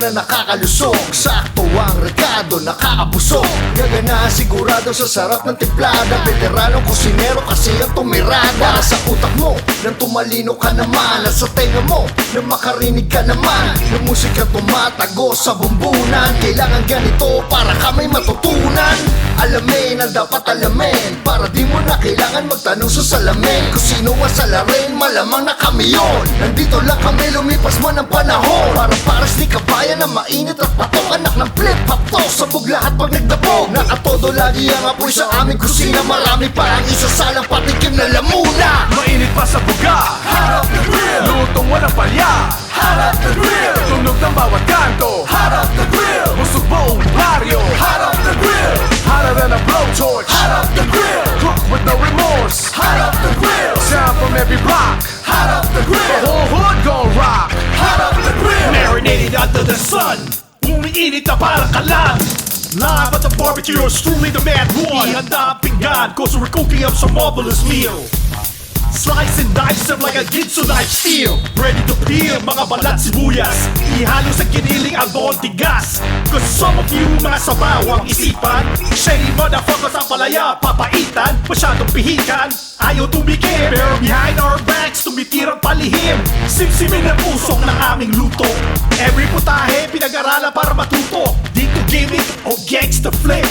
na nakakalusok. Sakto ang rekado, nakakabusok. Gagana sigurado sa sarap ng timplada. Veteranong kusinero kasi ang tumirada. Para sa utak mo, nang tumalino ka naman. At sa tenga mo, nang makarinig ka naman. Yung musika tumatago sa bumbunan. Kailangan ganito para ka may matutunan. Alamin ang dapat alamin, para di mo na kailangan magtanong sa salamin. Kung sino ang salarin, malamang na kami yun. Nandito lang kami, lumipas man ang panahon. Para paras di kabayan na mainit at patok. Anak ng flip-hop to, sabog lahat pag nagdabog. Nakatodo lagi ang apoy sa aming kusina. Marami pa ang isasalang patikim na lamuna. Mainit pa sa buga, Hot off the grill, lutong walang palya. hot off the grill, Tunog ng bawat kanto, hot off the grill, busog buong baryo. hot off the grill, Hotter than a blowtorch, hot off the grill, cook with no remorse. hot off the grill, Sound from every block, hot off the the grill, whole hood gon' rock. hot off the grill. Marinated under the sun, umiinit na parang kalan. Live at the barbecue, yours truly the mad one. Ihanda ang pinggan, cause we're cooking up some marvelous meal. Slice and dice them like a Ginsu knife steel. Ready to peel, mga balat sibuyas. Ihalo sa kiniling ang buong tigas. Cause some of you mga sabaw ang isipan. Shady motherfuckers ang palaya, papaitan. Masyadong pihikan, ayaw tumikim. Pero behind our backs, tumitirang palihim. Simsimin ang pusok ng aming luto. Every putahe, pinag-aralan para matuto. Dito gimmick o gangsta flip.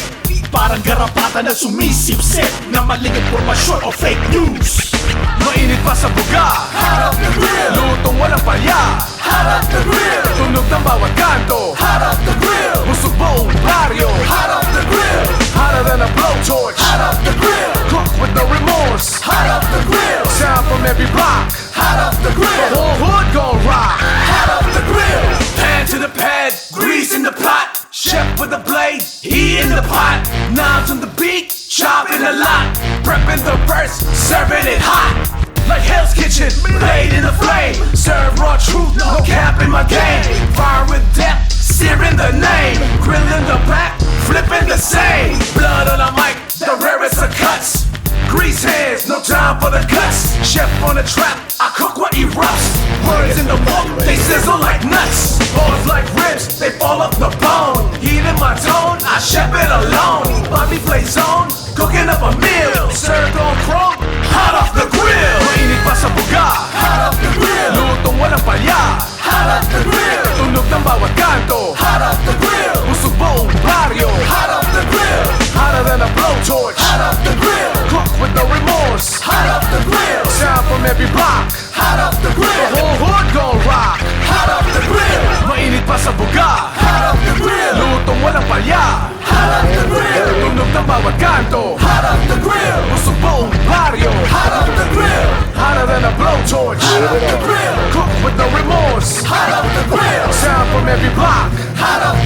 Parang garapata na sumisip-sip na maling impormasyon o fake news. Mainit pa sa buga, Hot off the grill, lutong walang palya. hot off the grill, Tunog ng bawat kanto, hot off the grill, busog buong baryo. hot off the grill, Hotter than a blowtorch, hot off the grill, cook with no remorse. hot off the grill, Sound from every block, hot off the the grill, whole hood gon' rock. hot off the grill, Pan to the pad, grease in the pot. Chef with the blade, heat in the pot. Knobs on the beat, chopping a lot. Prepping the burst, serving it hot. Like Hell's Kitchen, blade in the flame. Serve raw truth, no cap in my game. Fire with depth, searing the name. Grilling the back, flipping the same. Blood on the mic, the rarest of cuts. Grease hands, no time for the cuts. Chef on the trap, I cook what erupts. Words in the book, they sizzle like nuts. Balls like ribs, they fall off the bone. Heat in my tone, I chef it alone. Bobby Flay zone, cooking up a meal. Served on chrome, hot off the grill. Mainit pa sa buga, hot off the grill, lutong walang palya. hot off the grill, Tunog ng bawat kanto, hot off the grill, busog buong baryo. hot off the grill, Hotter than a blowtorch, hot off the grill, cook with no remorse. hot off the grill, Sound from every block, hot off the the grill, whole hood gon' rock. hot off the grill, Mainit pa sa buga, hot off the grill, lutong walang palya. hot off the grill, Tunog ng bawat kanto, hot off the grill, busog buong baryo. hot off the grill, Hotter than a blowtorch, hot off the grill, cook with no remorse. hot off the grill, Sound from every block, hot off